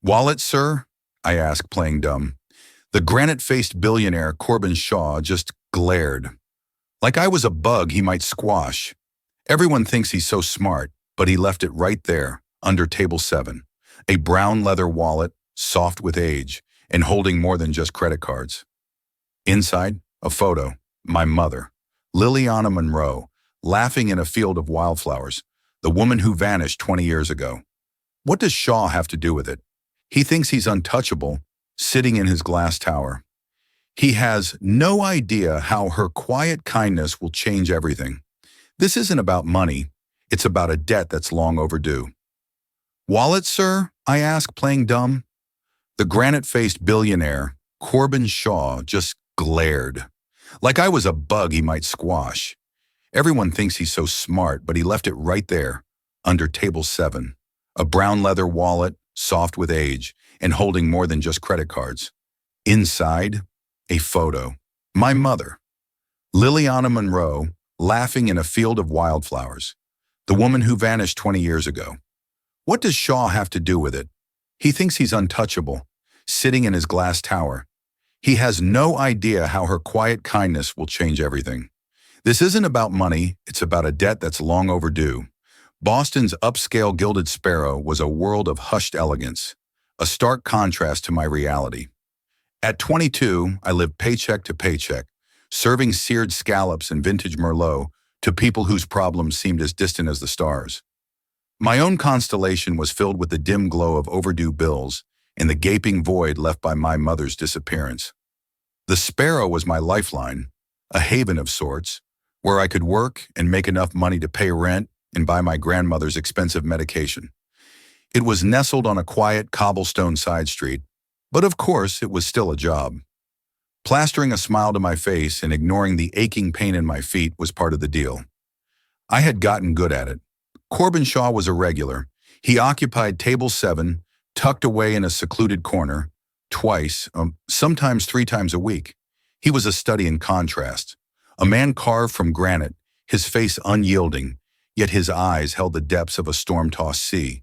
Wallet, sir? I asked, playing dumb. The granite-faced billionaire Corbin Shaw just glared. Like I was a bug he might squash. Everyone thinks he's so smart, but he left it right there, under table 7. A brown leather wallet, soft with age, and holding more than just credit cards. Inside, a photo. My mother, Liliana Monroe, laughing in a field of wildflowers, the woman who vanished 20 years ago. What does Shaw have to do with it? He thinks he's untouchable, sitting in his glass tower. He has no idea how her quiet kindness will change everything. This isn't about money. It's about a debt that's long overdue. Wallet, sir? I asked, playing dumb. The granite-faced billionaire, Corbin Shaw, just glared. Like I was a bug he might squash. Everyone thinks he's so smart, but he left it right there, under table 7. A brown leather wallet, soft with age, and holding more than just credit cards. Inside, a photo. My mother, Liliana Monroe, laughing in a field of wildflowers. The woman who vanished 20 years ago. What does Shaw have to do with it? He thinks he's untouchable, sitting in his glass tower. He has no idea how her quiet kindness will change everything. This isn't about money, it's about a debt that's long overdue. Boston's upscale Gilded Sparrow was a world of hushed elegance, a stark contrast to my reality. At 22, I lived paycheck to paycheck, serving seared scallops and vintage Merlot to people whose problems seemed as distant as the stars. My own constellation was filled with the dim glow of overdue bills and the gaping void left by my mother's disappearance. The Sparrow was my lifeline, a haven of sorts, where I could work and make enough money to pay rent and buy my grandmother's expensive medication. It was nestled on a quiet cobblestone side street, but of course it was still a job. Plastering a smile to my face and ignoring the aching pain in my feet was part of the deal. I had gotten good at it. Corbin Shaw was a regular. He occupied table 7, tucked away in a secluded corner, twice, sometimes 3 times a week. He was a study in contrast. A man carved from granite, his face unyielding, yet his eyes held the depths of a storm-tossed sea.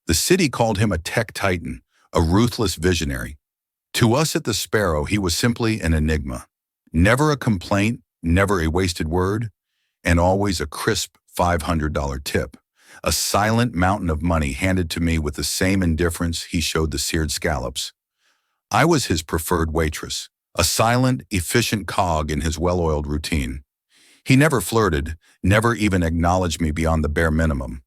The city called him a tech titan, a ruthless visionary. To us at the Sparrow, he was simply an enigma. Never a complaint, never a wasted word, and always a crisp $500 tip. A silent mountain of money handed to me with the same indifference he showed the seared scallops. I was his preferred waitress, a silent, efficient cog in his well-oiled routine. He never flirted, never even acknowledged me beyond the bare minimum.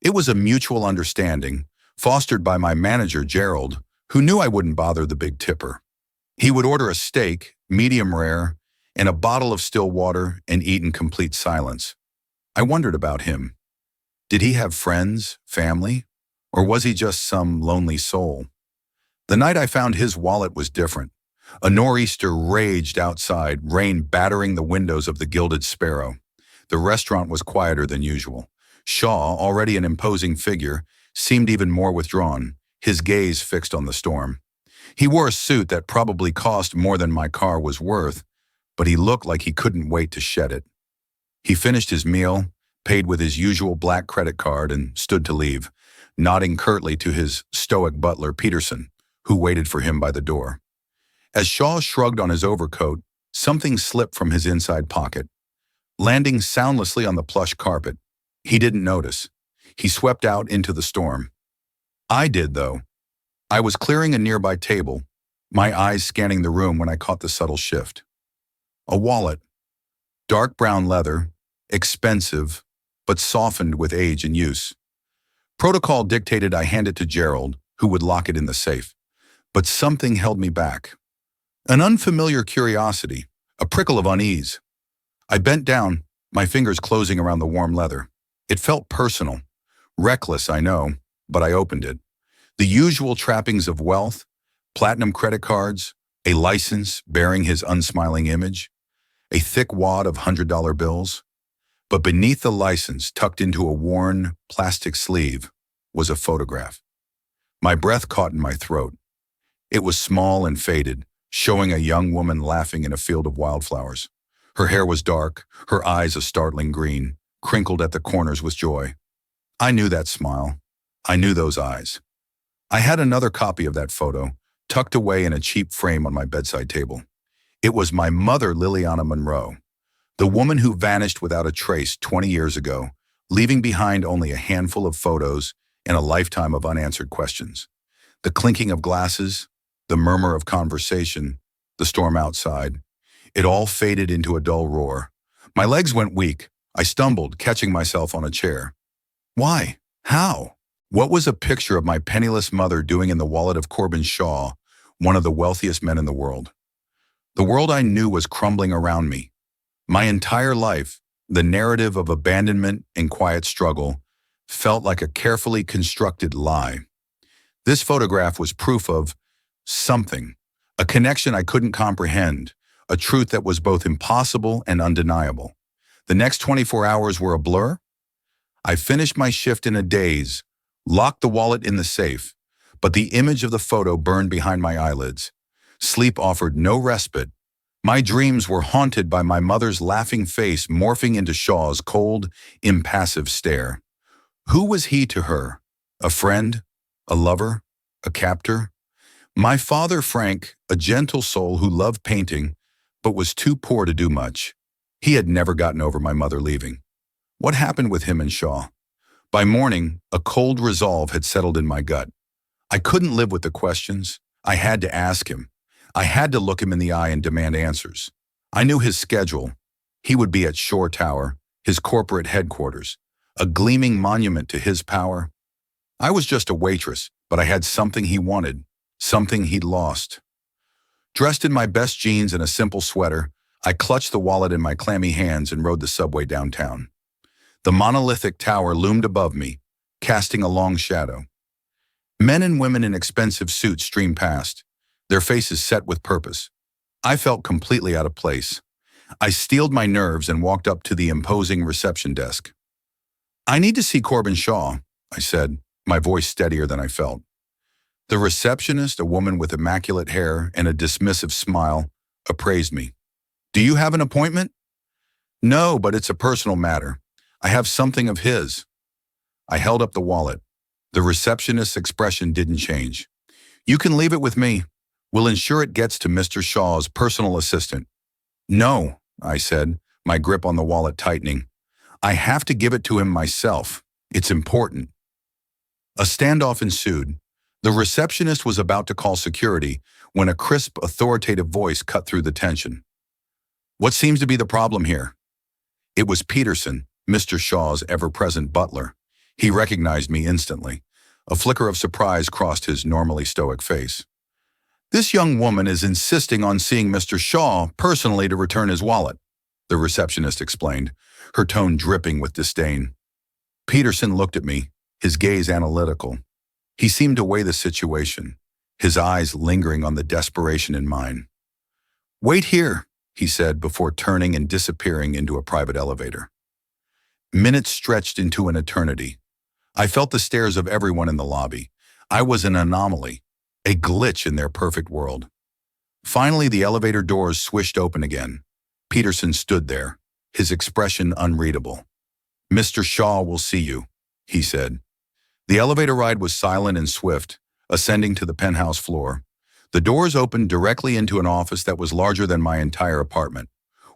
It was a mutual understanding, fostered by my manager, Gerald, who knew I wouldn't bother the big tipper. He would order a steak, medium rare, and a bottle of still water and eat in complete silence. I wondered about him. Did he have friends, family, or was he just some lonely soul? The night I found his wallet was different. A nor'easter raged outside, rain battering the windows of the Gilded Sparrow. The restaurant was quieter than usual. Shaw, already an imposing figure, seemed even more withdrawn, his gaze fixed on the storm. He wore a suit that probably cost more than my car was worth, but he looked like he couldn't wait to shed it. He finished his meal, paid with his usual black credit card, and stood to leave, nodding curtly to his stoic butler, Peterson, who waited for him by the door. As Shaw shrugged on his overcoat, something slipped from his inside pocket. Landing soundlessly on the plush carpet, he didn't notice. He swept out into the storm. I did, though. I was clearing a nearby table, my eyes scanning the room when I caught the subtle shift. A wallet. Dark brown leather, expensive, but softened with age and use. Protocol dictated I hand it to Gerald, who would lock it in the safe. But something held me back. An unfamiliar curiosity, a prickle of unease. I bent down, my fingers closing around the warm leather. It felt personal. Reckless, I know, but I opened it. The usual trappings of wealth, platinum credit cards, a license bearing his unsmiling image, a thick wad of $100 bills. But beneath the license, tucked into a worn plastic sleeve, was a photograph. My breath caught in my throat. It was small and faded, showing a young woman laughing in a field of wildflowers. Her hair was dark, her eyes a startling green, crinkled at the corners with joy. I knew that smile. I knew those eyes. I had another copy of that photo, tucked away in a cheap frame on my bedside table. It was my mother, Liliana Monroe, the woman who vanished without a trace 20 years ago, leaving behind only a handful of photos and a lifetime of unanswered questions. The clinking of glasses, the murmur of conversation, the storm outside, it all faded into a dull roar. My legs went weak. I stumbled, catching myself on a chair. Why? How? What was a picture of my penniless mother doing in the wallet of Corbin Shaw, one of the wealthiest men in the world? The world I knew was crumbling around me. My entire life, the narrative of abandonment and quiet struggle, felt like a carefully constructed lie. This photograph was proof of something, a connection I couldn't comprehend, a truth that was both impossible and undeniable. The next 24 hours were a blur. I finished my shift in a daze, locked the wallet in the safe, but the image of the photo burned behind my eyelids. Sleep offered no respite. My dreams were haunted by my mother's laughing face morphing into Shaw's cold, impassive stare. Who was he to her? A friend? A lover? A captor? My father, Frank, a gentle soul who loved painting, but was too poor to do much. He had never gotten over my mother leaving. What happened with him and Shaw? By morning, a cold resolve had settled in my gut. I couldn't live with the questions. I had to ask him. I had to look him in the eye and demand answers. I knew his schedule. He would be at Shore Tower, his corporate headquarters, a gleaming monument to his power. I was just a waitress, but I had something he wanted, something he'd lost. Dressed in my best jeans and a simple sweater, I clutched the wallet in my clammy hands and rode the subway downtown. The monolithic tower loomed above me, casting a long shadow. Men and women in expensive suits streamed past, their faces set with purpose. I felt completely out of place. I steeled my nerves and walked up to the imposing reception desk. "I need to see Corbin Shaw," I said, my voice steadier than I felt. The receptionist, a woman with immaculate hair and a dismissive smile, appraised me. "Do you have an appointment?" "No, but it's a personal matter. I have something of his." I held up the wallet. The receptionist's expression didn't change. "You can leave it with me. We'll ensure it gets to Mr. Shaw's personal assistant." "No," I said, my grip on the wallet tightening. "I have to give it to him myself. It's important." A standoff ensued. The receptionist was about to call security when a crisp, authoritative voice cut through the tension. "What seems to be the problem here?" It was Peterson, Mr. Shaw's ever-present butler. He recognized me instantly. A flicker of surprise crossed his normally stoic face. "This young woman is insisting on seeing Mr. Shaw personally to return his wallet," the receptionist explained, her tone dripping with disdain. Peterson looked at me, his gaze analytical. He seemed to weigh the situation, his eyes lingering on the desperation in mine. "Wait here," he said before turning and disappearing into a private elevator. Minutes stretched into an eternity. I felt the stares of everyone in the lobby. I was an anomaly, a glitch in their perfect world. Finally, the elevator doors swished open again. Peterson stood there, his expression unreadable. "Mr. Shaw will see you," he said. The elevator ride was silent and swift, ascending to the penthouse floor. The doors opened directly into an office that was larger than my entire apartment.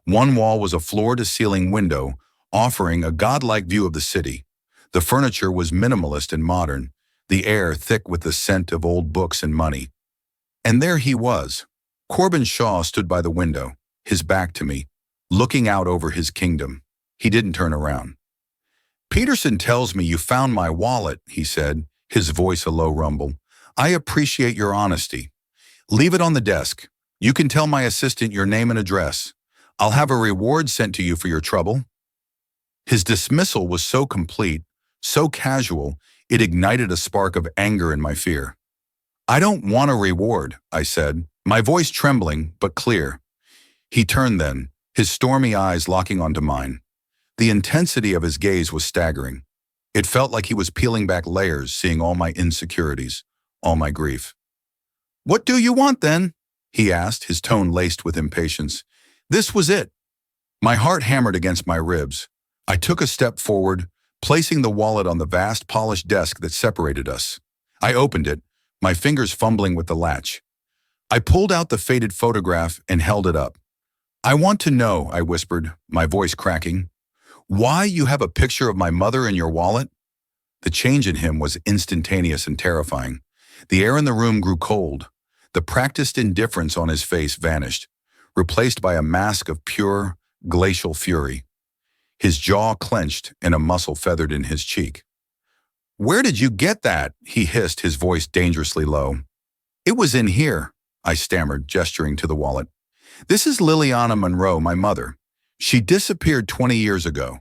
One wall was a floor-to-ceiling window, offering a godlike view of the city. The furniture was minimalist and modern, the air thick with the scent of old books and money. And there he was. Corbin Shaw stood by the window, his back to me, looking out over his kingdom. He didn't turn around. "Peterson tells me you found my wallet," he said, his voice a low rumble. "I appreciate your honesty. Leave it on the desk. You can tell my assistant your name and address. I'll have a reward sent to you for your trouble." His dismissal was so complete, so casual, it ignited a spark of anger in my fear. "I don't want a reward," I said, my voice trembling but clear. He turned then, his stormy eyes locking onto mine. The intensity of his gaze was staggering. It felt like he was peeling back layers, seeing all my insecurities, all my grief. "What do you want then?" he asked, his tone laced with impatience. This was it. My heart hammered against my ribs. I took a step forward, placing the wallet on the vast polished desk that separated us. I opened it, my fingers fumbling with the latch. I pulled out the faded photograph and held it up. "I want to know," I whispered, my voice cracking, "why you have a picture of my mother in your wallet?" The change in him was instantaneous and terrifying. The air in the room grew cold. The practiced indifference on his face vanished, replaced by a mask of pure, glacial fury. His jaw clenched and a muscle feathered in his cheek. "Where did you get that?" he hissed, his voice dangerously low. "It was in here," I stammered, gesturing to the wallet. "This is Liliana Monroe, my mother. She disappeared 20 years ago.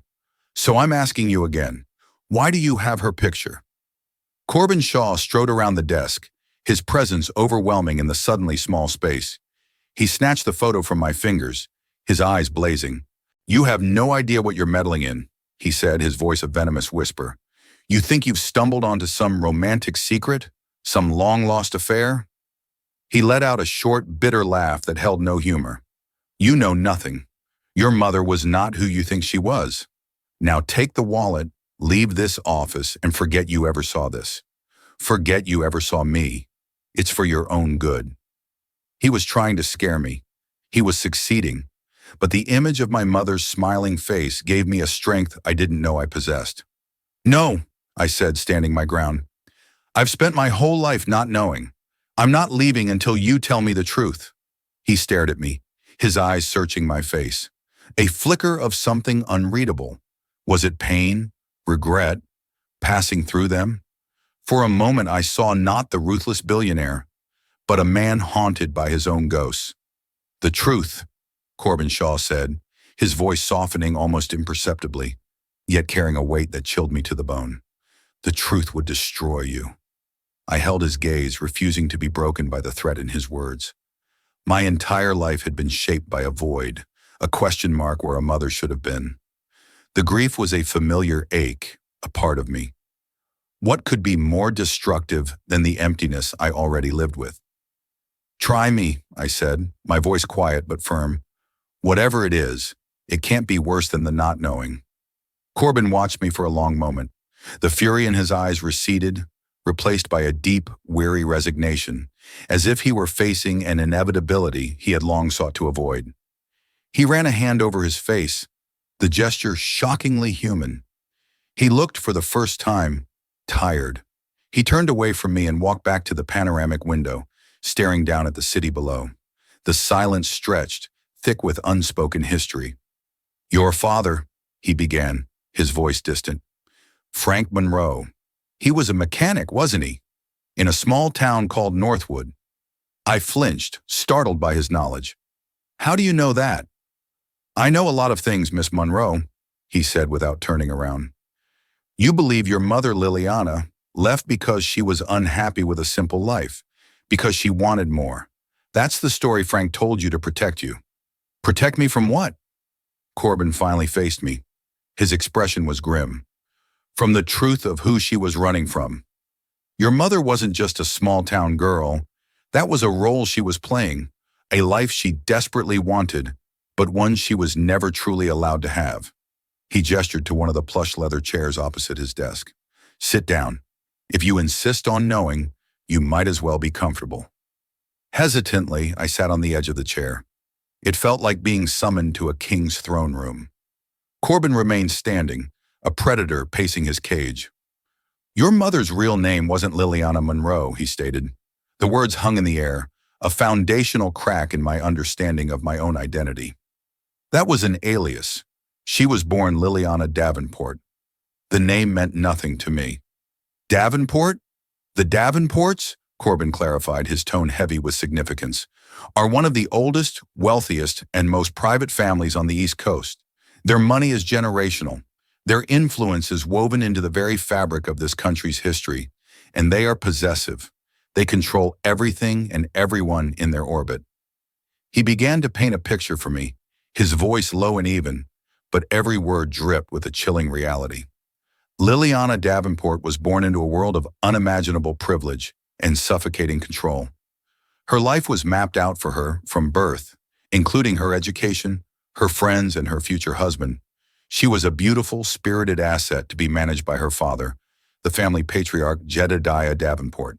So I'm asking you again, why do you have her picture?" Corbin Shaw strode around the desk, his presence overwhelming in the suddenly small space. He snatched the photo from my fingers, his eyes blazing. "You have no idea what you're meddling in," he said, his voice a venomous whisper. "You think you've stumbled onto some romantic secret? Some long-lost affair?" He let out a short, bitter laugh that held no humor. "You know nothing. Your mother was not who you think she was. Now take the wallet, leave this office, and forget you ever saw this. Forget you ever saw me. It's for your own good." He was trying to scare me. He was succeeding. But the image of my mother's smiling face gave me a strength I didn't know I possessed. "No," I said, standing my ground. "I've spent my whole life not knowing. I'm not leaving until you tell me the truth." He stared at me, his eyes searching my face. A flicker of something unreadable. Was it pain, regret, passing through them? For a moment I saw not the ruthless billionaire, but a man haunted by his own ghosts. "The truth," Corbin Shaw said, his voice softening almost imperceptibly, yet carrying a weight that chilled me to the bone. "The truth would destroy you." I held his gaze, refusing to be broken by the threat in his words. My entire life had been shaped by a void, a question mark where a mother should have been. The grief was a familiar ache, a part of me. What could be more destructive than the emptiness I already lived with? "Try me," I said, my voice quiet but firm. "Whatever it is, it can't be worse than the not knowing." Corbin watched me for a long moment. The fury in his eyes receded, replaced by a deep, weary resignation, as if he were facing an inevitability he had long sought to avoid. He ran a hand over his face, the gesture shockingly human. He looked for the first time tired. He turned away from me and walked back to the panoramic window, staring down at the city below. The silence stretched, thick with unspoken history. "Your father," he began, his voice distant. "Frank Monroe. He was a mechanic, wasn't he? In a small town called Northwood." I flinched, startled by his knowledge. "How do you know that?" "I know a lot of things, Miss Monroe," he said without turning around. "You believe your mother, Liliana, left because she was unhappy with a simple life, because she wanted more. That's the story Frank told you to protect you." "Protect me from what?" Corbin finally faced me. His expression was grim. "From the truth of who she was running from. Your mother wasn't just a small-town girl. That was a role she was playing, a life she desperately wanted, but one she was never truly allowed to have." He gestured to one of the plush leather chairs opposite his desk. "Sit down. If you insist on knowing, you might as well be comfortable." Hesitantly, I sat on the edge of the chair. It felt like being summoned to a king's throne room. Corbin remained standing, a predator pacing his cage. "Your mother's real name wasn't Liliana Monroe," he stated. The words hung in the air, a foundational crack in my understanding of my own identity. "That was an alias. She was born Liliana Davenport. The name meant nothing to me." "Davenport? The Davenports," Corbin clarified, his tone heavy with significance, "are one of the oldest, wealthiest, and most private families on the East Coast. Their money is generational. Their influence is woven into the very fabric of this country's history, and they are possessive. They control everything and everyone in their orbit." He began to paint a picture for me, his voice low and even, but every word dripped with a chilling reality. Liliana Davenport was born into a world of unimaginable privilege and suffocating control. Her life was mapped out for her from birth, including her education, her friends, and her future husband. She was a beautiful, spirited asset to be managed by her father, the family patriarch Jedediah Davenport.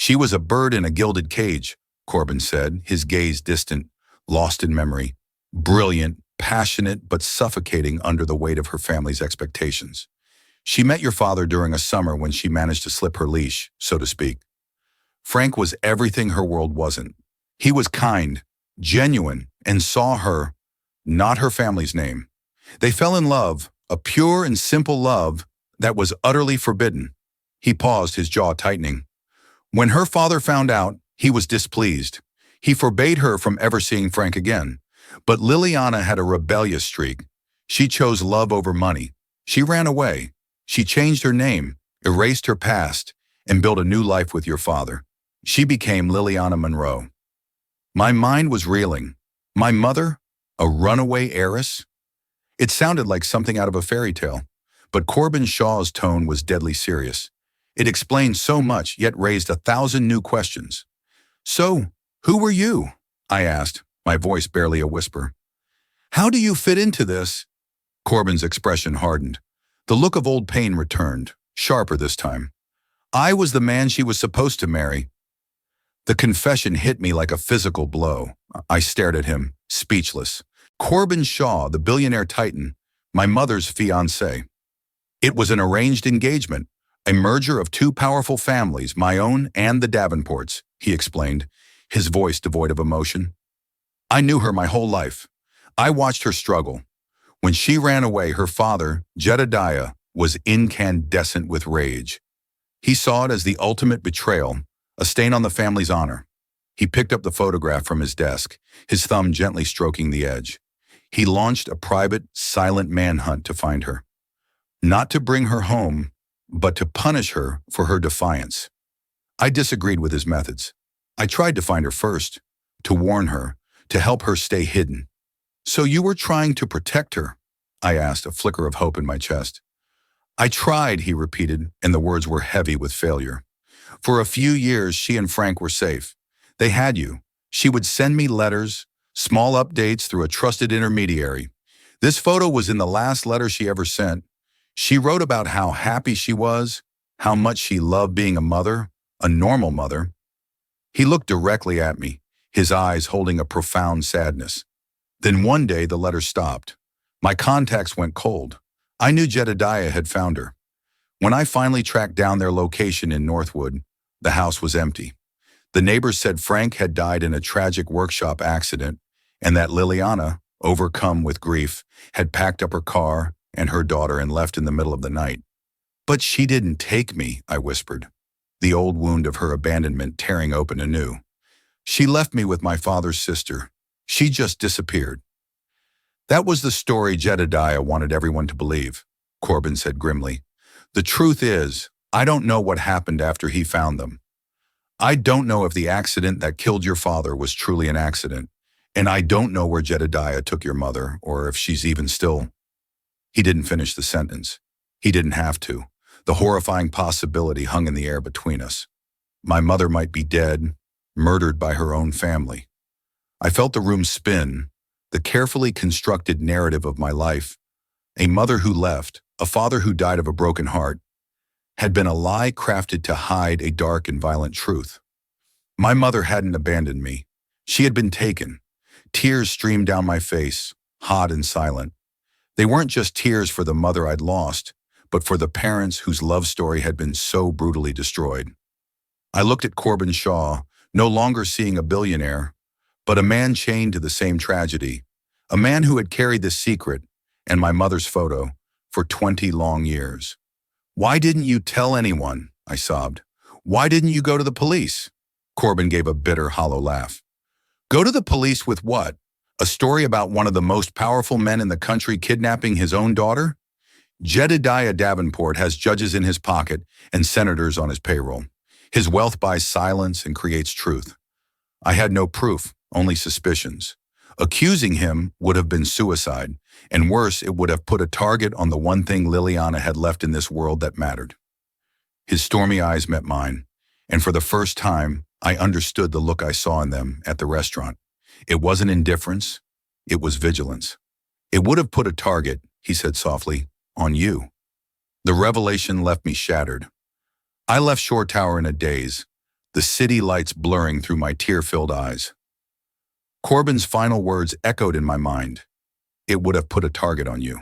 She was a bird in a gilded cage, Corbin said, his gaze distant, lost in memory. Brilliant, passionate, but suffocating under the weight of her family's expectations. She met your father during a summer when she managed to slip her leash, so to speak. Frank was everything her world wasn't. He was kind, genuine, and saw her, not her family's name. They fell in love, a pure and simple love that was utterly forbidden. He paused, his jaw tightening. When her father found out, he was displeased. He forbade her from ever seeing Frank again. But Liliana had a rebellious streak. She chose love over money. She ran away. She changed her name, erased her past, and built a new life with your father. She became Liliana Monroe. My mind was reeling. My mother? A runaway heiress? It sounded like something out of a fairy tale, but Corbin Shaw's tone was deadly serious. It explained so much, yet raised 1,000 new questions. So, who were you? I asked, my voice barely a whisper. How do you fit into this? Corbin's expression hardened. The look of old pain returned, sharper this time. I was the man she was supposed to marry. The confession hit me like a physical blow. I stared at him, speechless. Corbin Shaw, the billionaire titan, my mother's fiancé. It was an arranged engagement, a merger of two powerful families, my own and the Davenports, he explained, his voice devoid of emotion. I knew her my whole life. I watched her struggle. When she ran away, her father, Jedediah, was incandescent with rage. He saw it as the ultimate betrayal, a stain on the family's honor. He picked up the photograph from his desk, his thumb gently stroking the edge. He launched a private, silent manhunt to find her. Not to bring her home, but to punish her for her defiance. I disagreed with his methods. I tried to find her first, to warn her, to help her stay hidden. So you were trying to protect her? I asked, a flicker of hope in my chest. I tried, he repeated, and the words were heavy with failure. For a few years, she and Frank were safe. They had you. She would send me letters, small updates through a trusted intermediary. This photo was in the last letter she ever sent. She wrote about how happy she was, how much she loved being a mother, a normal mother. He looked directly at me, his eyes holding a profound sadness. Then one day the letter stopped. My contacts went cold. I knew Jedediah had found her. When I finally tracked down their location in Northwood, the house was empty. The neighbors said Frank had died in a tragic workshop accident and that Liliana, overcome with grief, had packed up her car and her daughter and left in the middle of the night. But she didn't take me, I whispered, the old wound of her abandonment tearing open anew. She left me with my father's sister. She just disappeared. That was the story Jedediah wanted everyone to believe, Corbin said grimly. The truth is, I don't know what happened after he found them. I don't know if the accident that killed your father was truly an accident, and I don't know where Jedediah took your mother, or if she's even still. He didn't finish the sentence. He didn't have to. The horrifying possibility hung in the air between us. My mother might be dead, murdered by her own family. I felt the room spin, the carefully constructed narrative of my life. A mother who left, a father who died of a broken heart, had been a lie crafted to hide a dark and violent truth. My mother hadn't abandoned me. She had been taken. Tears streamed down my face, hot and silent. They weren't just tears for the mother I'd lost, but for the parents whose love story had been so brutally destroyed. I looked at Corbin Shaw, no longer seeing a billionaire, but a man chained to the same tragedy, a man who had carried this secret and my mother's photo for 20 long years. Why didn't you tell anyone? I sobbed. Why didn't you go to the police? Corbin gave a bitter, hollow laugh. Go to the police with what? A story about one of the most powerful men in the country kidnapping his own daughter? Jedediah Davenport has judges in his pocket and senators on his payroll. His wealth buys silence and creates truth. I had no proof, only suspicions. Accusing him would have been suicide, and worse, it would have put a target on the one thing Liliana had left in this world that mattered. His stormy eyes met mine, and for the first time, I understood the look I saw in them at the restaurant. It wasn't indifference, it was vigilance. It would have put a target, he said softly, on you. The revelation left me shattered. I left Shore Tower in a daze. the city lights blurring through my tear-filled eyes. Corbin's final words echoed in my mind. It would have put a target on you.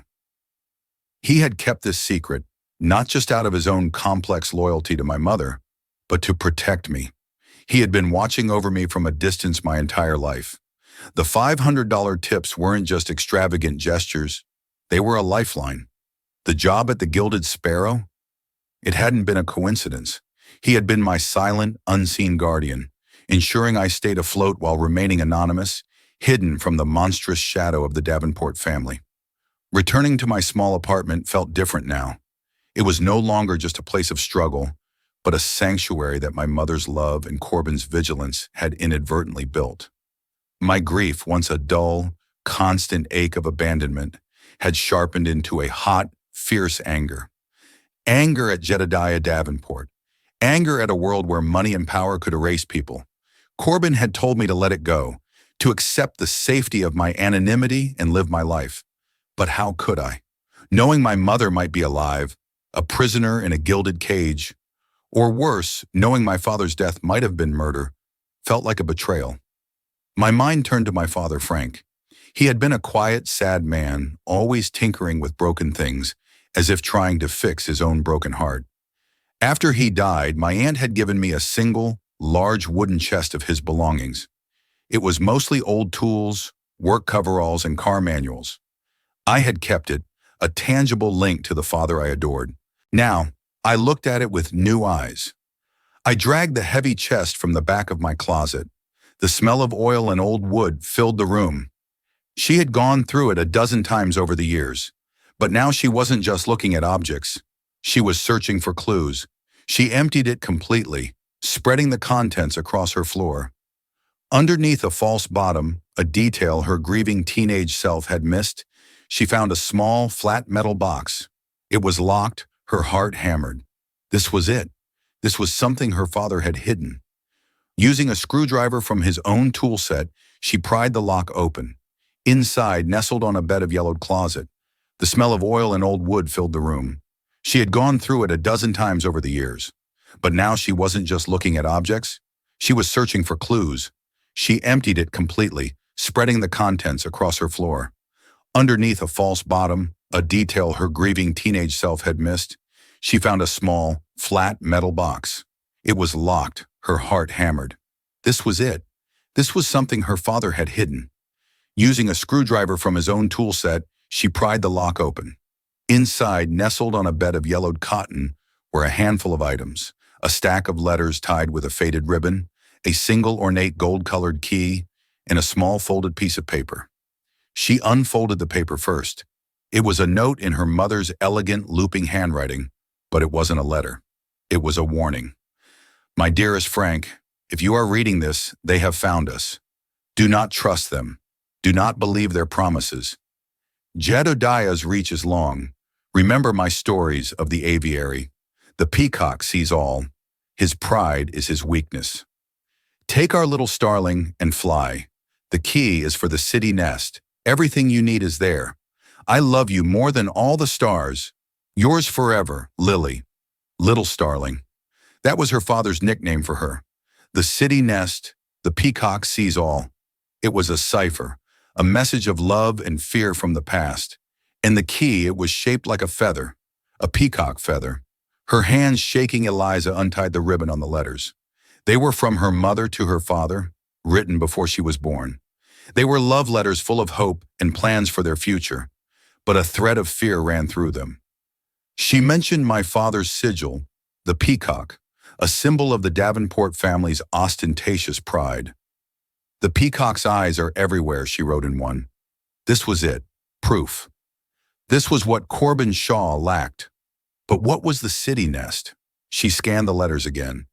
He had kept this secret, not just out of his own complex loyalty to my mother, but to protect me. He had been watching over me from a distance my entire life. The $500 tips weren't just extravagant gestures, they were a lifeline. The job at the Gilded Sparrow? It hadn't been a coincidence. He had been my silent, unseen guardian, ensuring I stayed afloat while remaining anonymous, hidden from the monstrous shadow of the Davenport family. Returning to my small apartment felt different now. It was no longer just a place of struggle, but a sanctuary that my mother's love and Corbin's vigilance had inadvertently built. My grief, once a dull, constant ache of abandonment, had sharpened into a hot, fierce anger. Anger at Jedediah Davenport. Anger at a world where money and power could erase people. Corbin had told me to let it go, to accept the safety of my anonymity and live my life. But how could I? Knowing my mother might be alive, a prisoner in a gilded cage, or worse, knowing my father's death might have been murder, felt like a betrayal. My mind turned to my father, Frank. He had been a quiet, sad man, always tinkering with broken things, as if trying to fix his own broken heart. After he died, my aunt had given me a single, large wooden chest of his belongings. It was mostly old tools, work coveralls, and car manuals. I had kept it, a tangible link to the father I adored. Now, I looked at it with new eyes. I dragged the heavy chest from the back of my closet. The smell of oil and old wood filled the room. She had gone through it a dozen times over the years, but now she wasn't just looking at objects. She was searching for clues. She emptied it completely, spreading the contents across her floor. Underneath a false bottom, a detail her grieving teenage self had missed, she found a small, flat metal box. It was locked, her heart hammered. This was it. This was something her father had hidden. Using a screwdriver from his own tool set, she pried the lock open. Inside, nestled on a bed of yellowed closet, the smell of oil and old wood filled the room. She had gone through it a dozen times over the years. But now she wasn't just looking at objects. She was searching for clues. She emptied it completely, spreading the contents across her floor. Underneath a false bottom, a detail her grieving teenage self had missed, she found a small, flat metal box. It was locked, her heart hammered. This was it. This was something her father had hidden. Using a screwdriver from his own tool set, she pried the lock open. Inside, nestled on a bed of yellowed cotton, were a handful of items: a stack of letters tied with a faded ribbon, a single ornate gold-colored key, and a small folded piece of paper. She unfolded the paper first. It was a note in her mother's elegant, looping handwriting, but it wasn't a letter. It was a warning. My dearest Frank, if you are reading this, they have found us. Do not trust them. Do not believe their promises. Jedediah's reach is long. Remember my stories of the aviary. The peacock sees all. His pride is his weakness. Take our little starling and fly. The key is for the city nest. Everything you need is there. I love you more than all the stars. Yours forever, Lily. Little starling. That was her father's nickname for her. The city nest, the peacock sees all. It was a cipher, a message of love and fear from the past. And the key, it was shaped like a feather, a peacock feather. Her hands shaking, Eliza untied the ribbon on the letters. They were from her mother to her father, written before she was born. They were love letters full of hope and plans for their future, but a thread of fear ran through them. She mentioned my father's sigil, the peacock, a symbol of the Davenport family's ostentatious pride. The peacock's eyes are everywhere, she wrote in one. This was it, proof. This was what Corbin Shaw lacked. But what was the city nest? She scanned the letters again.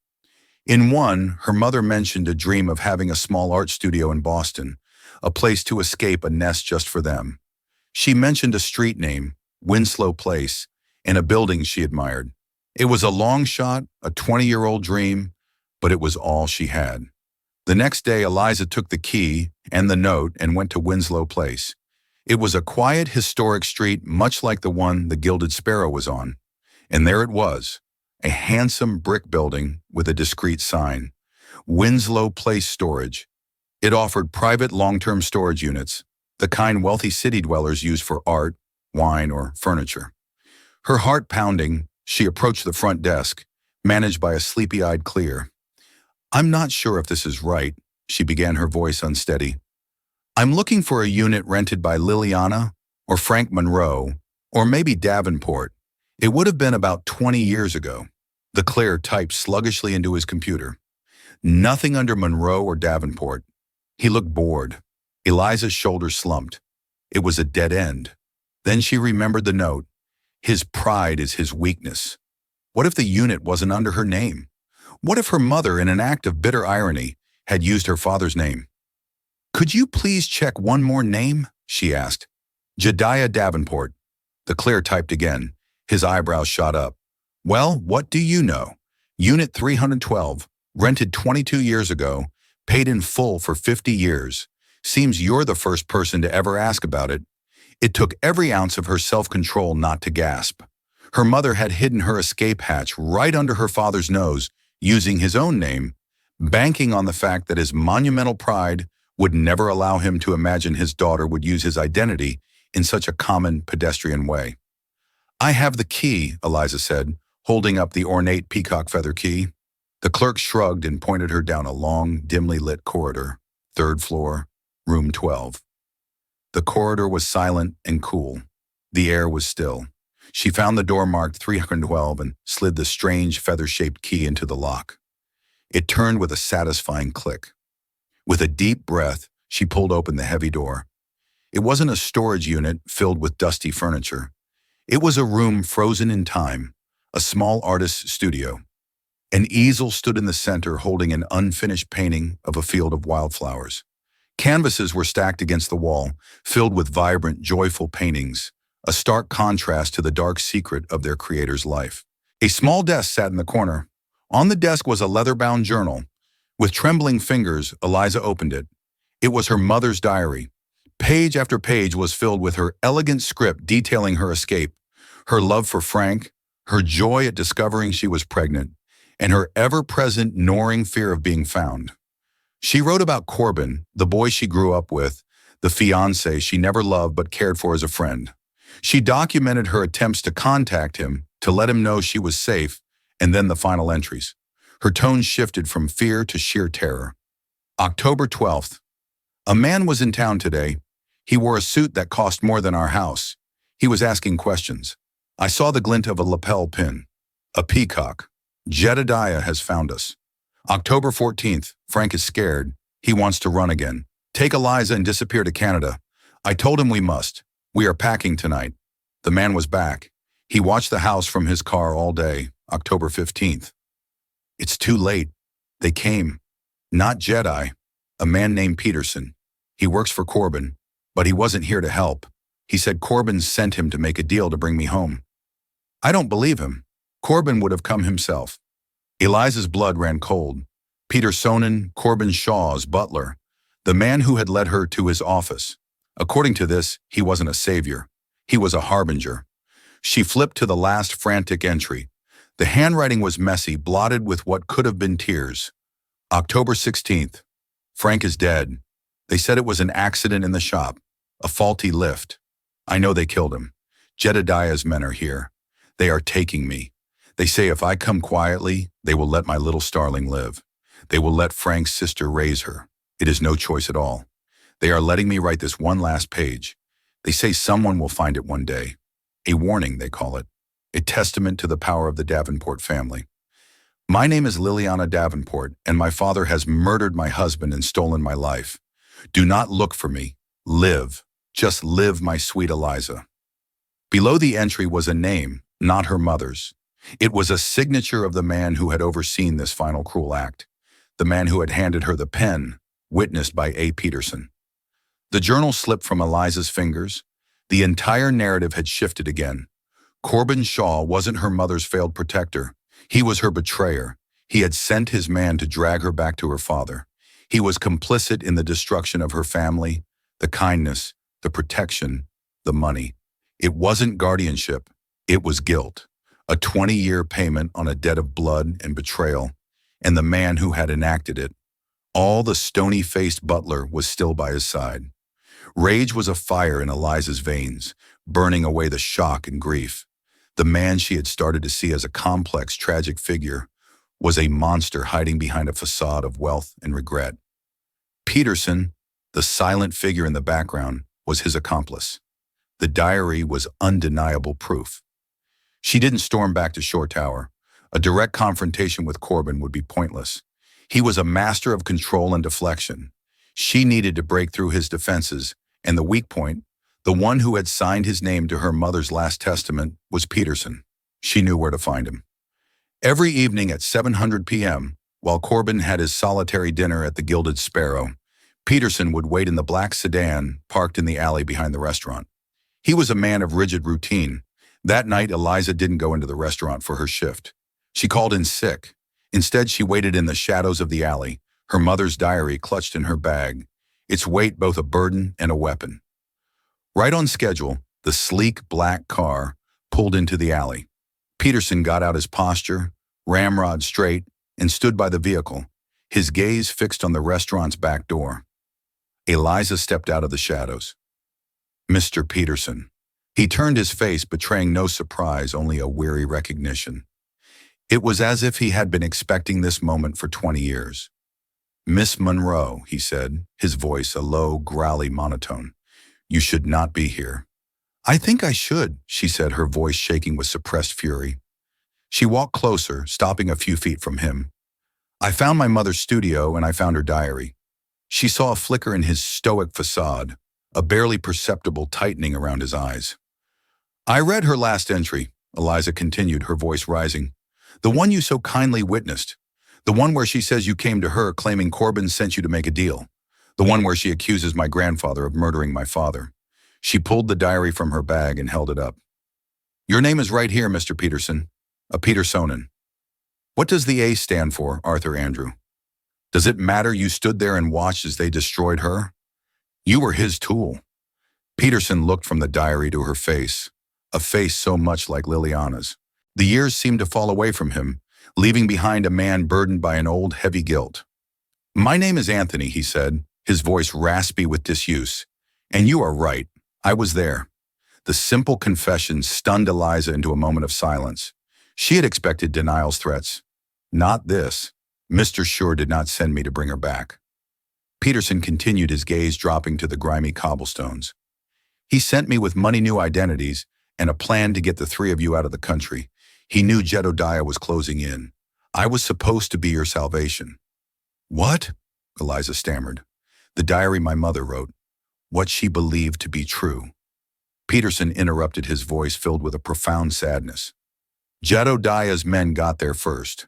In one, her mother mentioned a dream of having a small art studio in Boston, a place to escape, a nest just for them. She mentioned a street name, Winslow Place, and a building she admired. It was a long shot, a 20-year-old dream, but it was all she had. The next day, Eliza took the key and the note and went to Winslow Place. It was a quiet, historic street, much like the one the Gilded Sparrow was on. And there it was, a handsome brick building with a discreet sign. Winslow Place Storage. It offered private long-term storage units, the kind wealthy city dwellers use for art, wine, or furniture. Her heart pounding, she approached the front desk, managed by a sleepy-eyed Clear. "I'm not sure if this is right," she began, her voice unsteady. "I'm looking for a unit rented by Liliana or Frank Monroe, or maybe Davenport. It would have been about 20 years ago." The Clear typed sluggishly into his computer. Nothing under Monroe or Davenport. He looked bored. Eliza's shoulders slumped. It was a dead end. Then she remembered the note. His pride is his weakness. What if the unit wasn't under her name? What if her mother, in an act of bitter irony, had used her father's name? "Could you please check one more name?" she asked. "Jedediah Davenport." The Clear typed again. His eyebrows shot up. "Well, what do you know? Unit 312, rented 22 years ago, paid in full for 50 years. Seems you're the first person to ever ask about it." It took every ounce of her self-control not to gasp. Her mother had hidden her escape hatch right under her father's nose, using his own name, banking on the fact that his monumental pride would never allow him to imagine his daughter would use his identity in such a common pedestrian way. "I have the key," Eliza said, holding up the ornate peacock feather key. The clerk shrugged and pointed her down a long, dimly lit corridor. 3rd floor, room 12. The corridor was silent and cool. The air was still. She found the door marked 312 and slid the strange feather-shaped key into the lock. It turned with a satisfying click. With a deep breath, she pulled open the heavy door. It wasn't a storage unit filled with dusty furniture. It was a room frozen in time, a small artist's studio. An easel stood in the center holding an unfinished painting of a field of wildflowers. Canvases were stacked against the wall, filled with vibrant, joyful paintings, a stark contrast to the dark secret of their creator's life. A small desk sat in the corner. On the desk was a leather-bound journal. With trembling fingers, Eliza opened it. It was her mother's diary. Page after page was filled with her elegant script detailing her escape, her love for Frank, her joy at discovering she was pregnant, and her ever-present gnawing fear of being found. She wrote about Corbin, the boy she grew up with, the fiancé she never loved but cared for as a friend. She documented her attempts to contact him, to let him know she was safe, and then the final entries. Her tone shifted from fear to sheer terror. October 12th. "A man was in town today. He wore a suit that cost more than our house. He was asking questions. I saw the glint of a lapel pin. A peacock. Jedediah has found us. October 14th. Frank is scared. He wants to run again. Take Eliza and disappear to Canada. I told him we must. We are packing tonight." The man was back. He watched the house from his car all day. October 15th. "It's too late. They came. Not Jedi. A man named Peterson. He works for Corbin, but he wasn't here to help. He said Corbin sent him to make a deal to bring me home. I don't believe him. Corbin would have come himself." Eliza's blood ran cold. Peter Sonnen, Corbin Shaw's butler, the man who had led her to his office. According to this, he wasn't a savior. He was a harbinger. She flipped to the last frantic entry. The handwriting was messy, blotted with what could have been tears. October 16th. "Frank is dead. They said it was an accident in the shop, a faulty lift. I know they killed him. Jedediah's men are here. They are taking me. They say if I come quietly, they will let my little starling live. They will let Frank's sister raise her. It is no choice at all. They are letting me write this one last page. They say someone will find it one day. A warning, they call it. A testament to the power of the Davenport family. My name is Liliana Davenport, and my father has murdered my husband and stolen my life. Do not look for me. Live. Just live, my sweet Eliza." Below the entry was a name, not her mother's. It was a signature of the man who had overseen this final cruel act, the man who had handed her the pen, witnessed by A. Peterson. The journal slipped from Eliza's fingers. The entire narrative had shifted again. Corbin Shaw wasn't her mother's failed protector. He was her betrayer. He had sent his man to drag her back to her father. He was complicit in the destruction of her family, the kindness, the protection, the money. It wasn't guardianship. It was guilt. A 20-year payment on a debt of blood and betrayal. and the man who had enacted it. All the stony-faced butler was still by his side. Rage was a fire in Eliza's veins, burning away the shock and grief. The man she had started to see as a complex, tragic figure was a monster hiding behind a facade of wealth and regret. Peterson, the silent figure in the background, was his accomplice. The diary was undeniable proof. She didn't storm back to Shore Tower. A direct confrontation with Corbin would be pointless. He was a master of control and deflection. She needed to break through his defenses, and the weak point, the one who had signed his name to her mother's last testament, was Peterson. She knew where to find him. Every evening at 7:00 p.m., while Corbin had his solitary dinner at the Gilded Sparrow, Peterson would wait in the black sedan parked in the alley behind the restaurant. He was a man of rigid routine. That night, Eliza didn't go into the restaurant for her shift. She called in sick. Instead, she waited in the shadows of the alley, her mother's diary clutched in her bag, its weight both a burden and a weapon. Right on schedule, the sleek black car pulled into the alley. Peterson got out his posture, ramrod straight, and stood by the vehicle, his gaze fixed on the restaurant's back door. Eliza stepped out of the shadows. Mr. Peterson. He turned his face, betraying no surprise, only a weary recognition. It was as if he had been expecting this moment for 20 years. Miss Monroe, he said, his voice a low, growly monotone. You should not be here. I think I should, she said, her voice shaking with suppressed fury. She walked closer, stopping a few feet from him. I found my mother's studio and I found her diary. She saw a flicker in his stoic facade, a barely perceptible tightening around his eyes. I read her last entry, Eliza continued, her voice rising. The one you so kindly witnessed. The one where she says you came to her claiming Corbin sent you to make a deal. The one where she accuses my grandfather of murdering my father. She pulled the diary from her bag and held it up. Your name is right here, Mr. Peterson. A Petersonen. What does the A stand for, Arthur Andrew? Does it matter you stood there and watched as they destroyed her? You were his tool. Peterson looked from the diary to her face, a face so much like Liliana's. The years seemed to fall away from him, leaving behind a man burdened by an old, heavy guilt. My name is Anthony, he said, his voice raspy with disuse. And you are right. I was there. The simple confession stunned Eliza into a moment of silence. She had expected denial's threats. Not this. Mr. Shore did not send me to bring her back. Peterson continued, his gaze dropping to the grimy cobblestones. He sent me with money-new identities and a plan to get the three of you out of the country. He knew Jedediah was closing in. I was supposed to be your salvation. What? Eliza stammered. The diary my mother wrote. What she believed to be true. Peterson interrupted, his voice filled with a profound sadness. Jedediah's men got there first.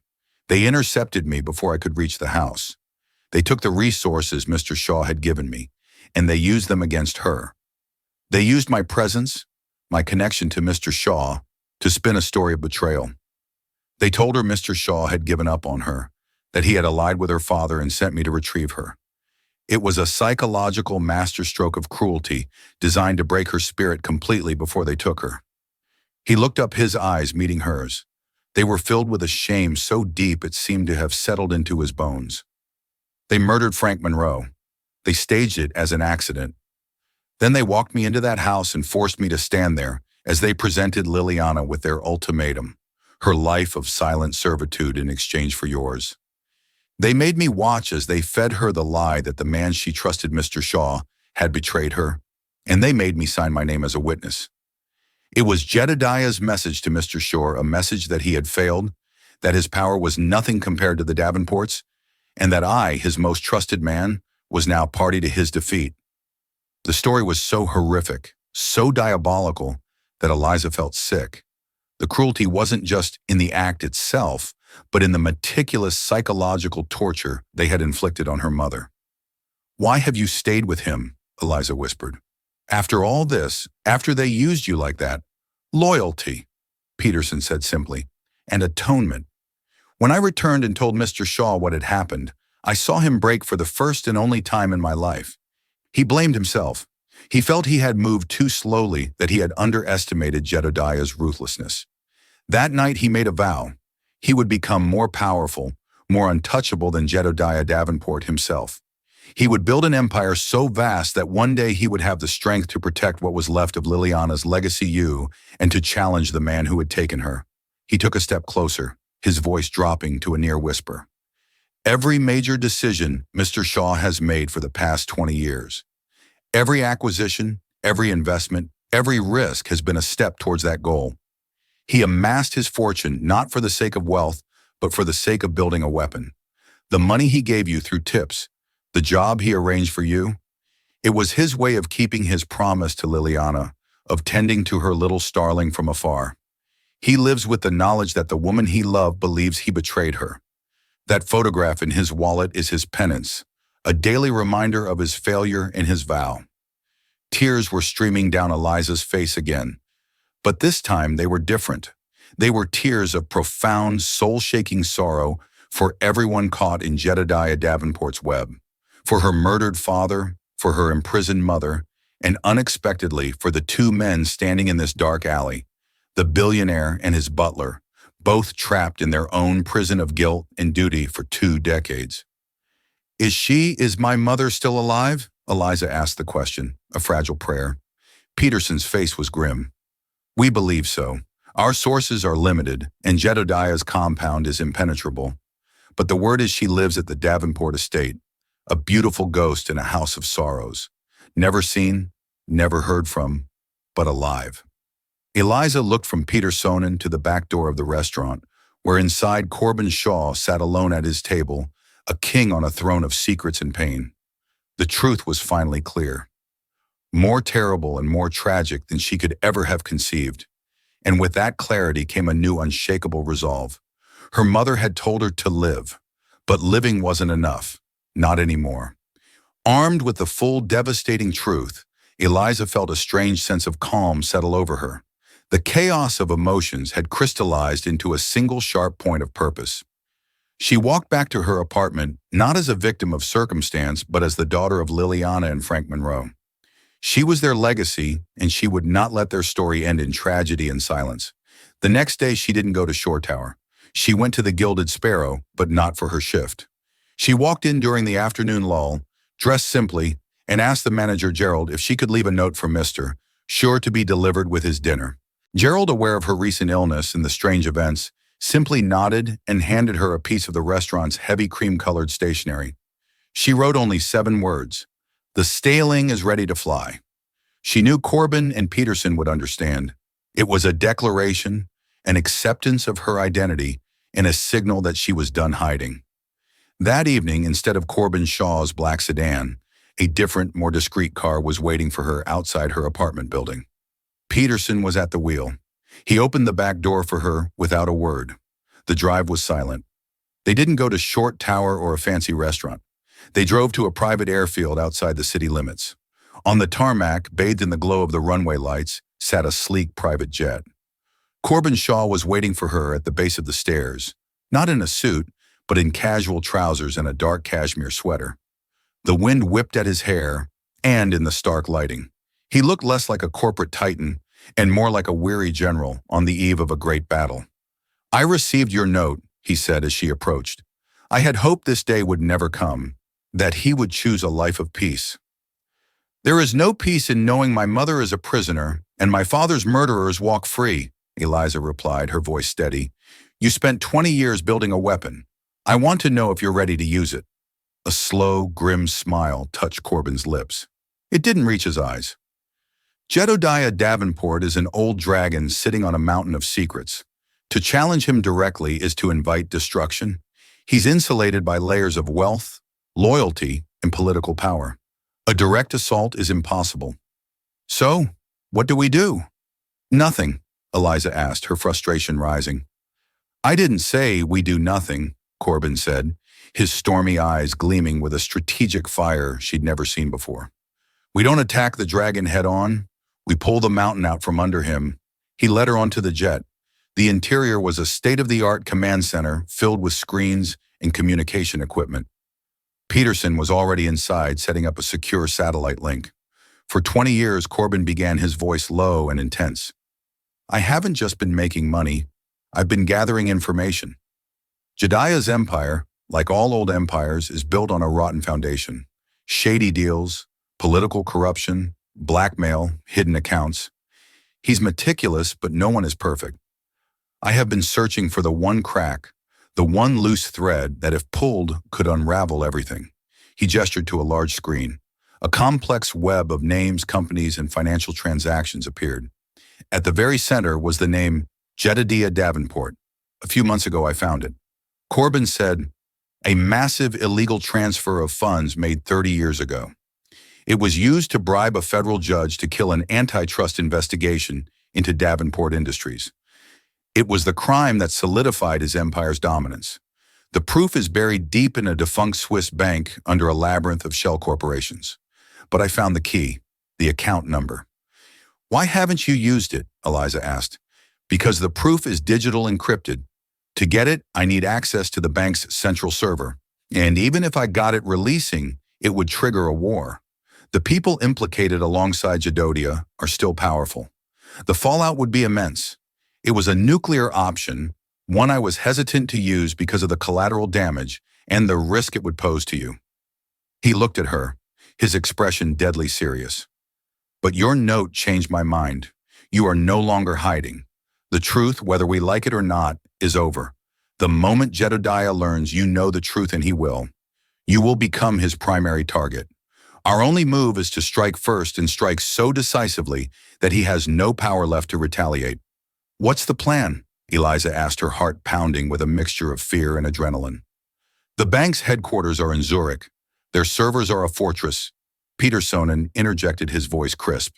They intercepted me before I could reach the house. They took the resources Mr. Shaw had given me, and they used them against her. They used my presence, my connection to Mr. Shaw, to spin a story of betrayal. They told her Mr. Shaw had given up on her, that he had allied with her father and sent me to retrieve her. It was a psychological masterstroke of cruelty designed to break her spirit completely before they took her. He looked up, his eyes meeting hers. They were filled with a shame so deep it seemed to have settled into his bones. They murdered Frank Monroe. They staged it as an accident. Then they walked me into that house and forced me to stand there as they presented Liliana with their ultimatum, her life of silent servitude in exchange for yours. They made me watch as they fed her the lie that the man she trusted, Mr. Shaw, had betrayed her, and they made me sign my name as a witness. It was Jedediah's message to Mr. Shore, a message that he had failed, that his power was nothing compared to the Davenports, and that I, his most trusted man, was now party to his defeat. The story was so horrific, so diabolical, that Eliza felt sick. The cruelty wasn't just in the act itself, but in the meticulous psychological torture they had inflicted on her mother. Why have you stayed with him? Eliza whispered. After all this, after they used you like that? Loyalty, Peterson said simply, and atonement. When I returned and told Mr. Shaw what had happened, I saw him break for the first and only time in my life. He blamed himself. He felt he had moved too slowly, that he had underestimated Jedediah's ruthlessness. That night he made a vow. He would become more powerful, more untouchable than Jedediah Davenport himself. He would build an empire so vast that one day he would have the strength to protect what was left of Liliana's legacy and to challenge the man who had taken her. He took a step closer, his voice dropping to a near whisper. Every major decision Mr. Shaw has made for the past 20 years, every acquisition, every investment, every risk has been a step towards that goal. He amassed his fortune not for the sake of wealth, but for the sake of building a weapon. The money he gave you through tips, the job he arranged for you, it was his way of keeping his promise to Liliana, of tending to her little starling from afar. He lives with the knowledge that the woman he loved believes he betrayed her. That photograph in his wallet is his penance, a daily reminder of his failure and his vow. Tears were streaming down Eliza's face again, but this time they were different. They were tears of profound, soul-shaking sorrow for everyone caught in Jedediah Davenport's web, for her murdered father, for her imprisoned mother, and unexpectedly for the two men standing in this dark alley, the billionaire and his butler, both trapped in their own prison of guilt and duty for 2 decades. Is my mother still alive? Eliza asked the question, a fragile prayer. Peterson's face was grim. We believe so. Our sources are limited, and Jedediah's compound is impenetrable. But the word is she lives at the Davenport estate, a beautiful ghost in a house of sorrows. Never seen, never heard from, but alive. Eliza looked from Peter Sonnen to the back door of the restaurant, where inside Corbin Shaw sat alone at his table, a king on a throne of secrets and pain. The truth was finally clear. More terrible and more tragic than she could ever have conceived. And with that clarity came a new unshakable resolve. Her mother had told her to live, but living wasn't enough, not anymore. Armed with the full devastating truth, Eliza felt a strange sense of calm settle over her. The chaos of emotions had crystallized into a single sharp point of purpose. She walked back to her apartment, not as a victim of circumstance, but as the daughter of Liliana and Frank Monroe. She was their legacy, and she would not let their story end in tragedy and silence. The next day, she didn't go to Shore Tower. She went to the Gilded Sparrow, but not for her shift. She walked in during the afternoon lull, dressed simply, and asked the manager, Gerald, if she could leave a note for Mr. sure to be delivered with his dinner. Gerald, aware of her recent illness and the strange events, simply nodded and handed her a piece of the restaurant's heavy cream-colored stationery. She wrote only 7 words. The staling is ready to fly. She knew Corbin and Peterson would understand. It was a declaration, an acceptance of her identity, and a signal that she was done hiding. That evening, instead of Corbin Shaw's black sedan, a different, more discreet car was waiting for her outside her apartment building. Peterson was at the wheel. He opened the back door for her without a word. The drive was silent. They didn't go to Short Tower or a fancy restaurant. They drove to a private airfield outside the city limits. On the tarmac, bathed in the glow of the runway lights, sat a sleek private jet. Corbin Shaw was waiting for her at the base of the stairs, not in a suit, but in casual trousers and a dark cashmere sweater. The wind whipped at his hair, and in the stark lighting. He looked less like a corporate titan and more like a weary general on the eve of a great battle. I received your note, he said as she approached. I had hoped this day would never come, that he would choose a life of peace. There is no peace in knowing my mother is a prisoner and my father's murderers walk free, Eliza replied, her voice steady. You spent 20 years building a weapon. I want to know if you're ready to use it. A slow, grim smile touched Corbin's lips. It didn't reach his eyes. Jedediah Davenport is an old dragon sitting on a mountain of secrets. To challenge him directly is to invite destruction. He's insulated by layers of wealth, loyalty, and political power. A direct assault is impossible. So, what do we do? Nothing, Eliza asked, her frustration rising. I didn't say we do nothing, Corbin said, his stormy eyes gleaming with a strategic fire she'd never seen before. We don't attack the dragon head-on. We pull the mountain out from under him. He led her onto the jet. The interior was a state-of-the-art command center filled with screens and communication equipment. Peterson was already inside, setting up a secure satellite link. For 20 years, Corbin began, his voice low and intense. I haven't just been making money. I've been gathering information. Jedediah's empire, like all old empires, is built on a rotten foundation. Shady deals, political corruption, blackmail, hidden accounts. He's meticulous, but no one is perfect. I have been searching for the one crack, the one loose thread that if pulled could unravel everything. He gestured to a large screen. A complex web of names, companies, and financial transactions appeared. At the very center was the name Jedediah Davenport. A few months ago I found it. Corbin said, a massive illegal transfer of funds made 30 years ago. It was used to bribe a federal judge to kill an antitrust investigation into Davenport Industries. It was the crime that solidified his empire's dominance. The proof is buried deep in a defunct Swiss bank under a labyrinth of shell corporations. But I found the key, the account number. Why haven't you used it? Eliza asked. Because the proof is digital encrypted. To get it, I need access to the bank's central server. And even if I got it releasing, it would trigger a war. The people implicated alongside Jedediah are still powerful. The fallout would be immense. It was a nuclear option, one I was hesitant to use because of the collateral damage and the risk it would pose to you. He looked at her, his expression deadly serious. But your note changed my mind. You are no longer hiding. The truth, whether we like it or not, is over. The moment Jedediah learns you know the truth, and he will, you will become his primary target. Our only move is to strike first and strike so decisively that he has no power left to retaliate. What's the plan? Eliza asked, her heart pounding with a mixture of fear and adrenaline. The bank's headquarters are in Zurich. Their servers are a fortress. Petersonen interjected, his voice crisp.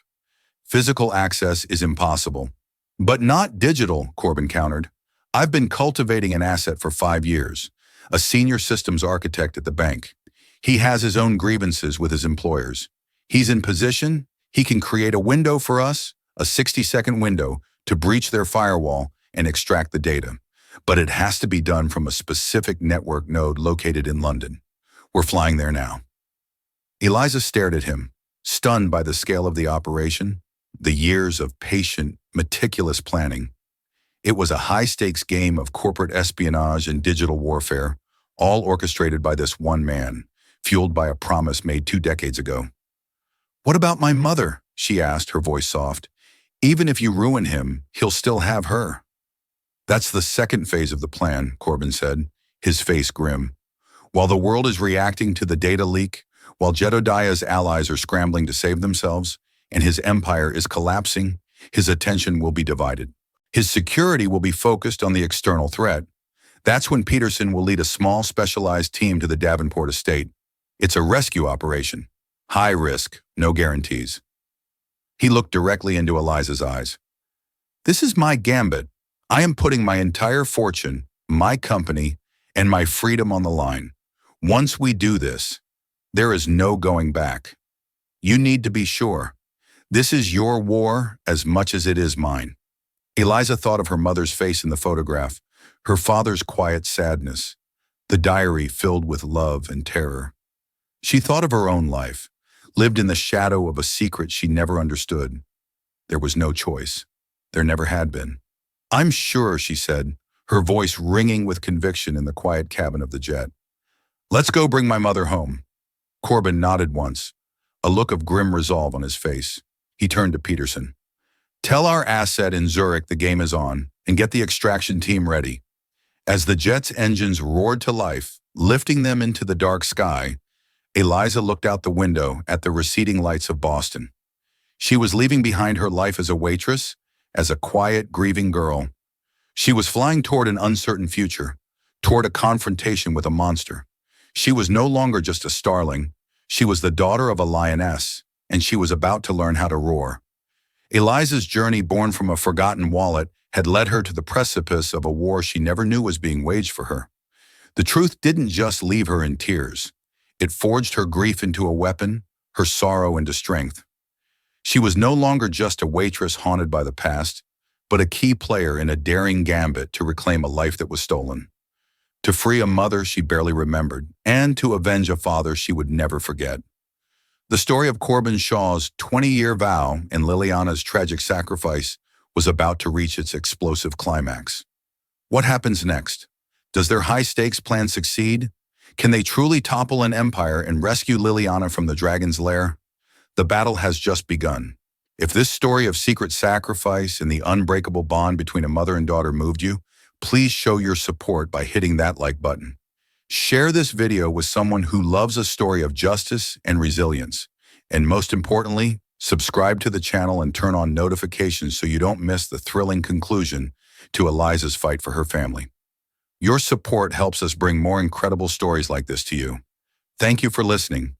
Physical access is impossible. But not digital, Corbin countered. I've been cultivating an asset for 5 years, a senior systems architect at the bank. He has his own grievances with his employers. He's in position, he can create a window for us, a 60-second window, to breach their firewall and extract the data. But it has to be done from a specific network node located in London. We're flying there now. Eliza stared at him, stunned by the scale of the operation, the years of patient, meticulous planning. It was a high-stakes game of corporate espionage and digital warfare, all orchestrated by this one man, fueled by a promise made 2 decades ago. What about my mother? She asked, her voice soft. Even if you ruin him, he'll still have her. That's the second phase of the plan, Corbin said, his face grim. While the world is reacting to the data leak, while Jedediah's allies are scrambling to save themselves, and his empire is collapsing, his attention will be divided. His security will be focused on the external threat. That's when Peterson will lead a small, specialized team to the Davenport estate. It's a rescue operation. High risk, no guarantees. He looked directly into Eliza's eyes. This is my gambit. I am putting my entire fortune, my company, and my freedom on the line. Once we do this, there is no going back. You need to be sure. This is your war as much as it is mine. Eliza thought of her mother's face in the photograph, her father's quiet sadness, the diary filled with love and terror. She thought of her own life, lived in the shadow of a secret she never understood. There was no choice. There never had been. I'm sure, she said, her voice ringing with conviction in the quiet cabin of the jet. Let's go bring my mother home. Corbin nodded once, a look of grim resolve on his face. He turned to Peterson. Tell our asset in Zurich the game is on, and get the extraction team ready. As the jet's engines roared to life, lifting them into the dark sky, Eliza looked out the window at the receding lights of Boston. She was leaving behind her life as a waitress, as a quiet, grieving girl. She was flying toward an uncertain future, toward a confrontation with a monster. She was no longer just a starling. She was the daughter of a lioness, and she was about to learn how to roar. Eliza's journey, born from a forgotten wallet, had led her to the precipice of a war she never knew was being waged for her. The truth didn't just leave her in tears. It forged her grief into a weapon, her sorrow into strength. She was no longer just a waitress haunted by the past, but a key player in a daring gambit to reclaim a life that was stolen, to free a mother she barely remembered, and to avenge a father she would never forget. The story of Corbin Shaw's 20-year vow and Liliana's tragic sacrifice was about to reach its explosive climax. What happens next? Does their high-stakes plan succeed, Can they truly topple an empire and rescue Liliana from the dragon's lair? The battle has just begun. If this story of secret sacrifice and the unbreakable bond between a mother and daughter moved you, please show your support by hitting that like button. Share this video with someone who loves a story of justice and resilience. And most importantly, subscribe to the channel and turn on notifications so you don't miss the thrilling conclusion to Eliza's fight for her family. Your support helps us bring more incredible stories like this to you. Thank you for listening.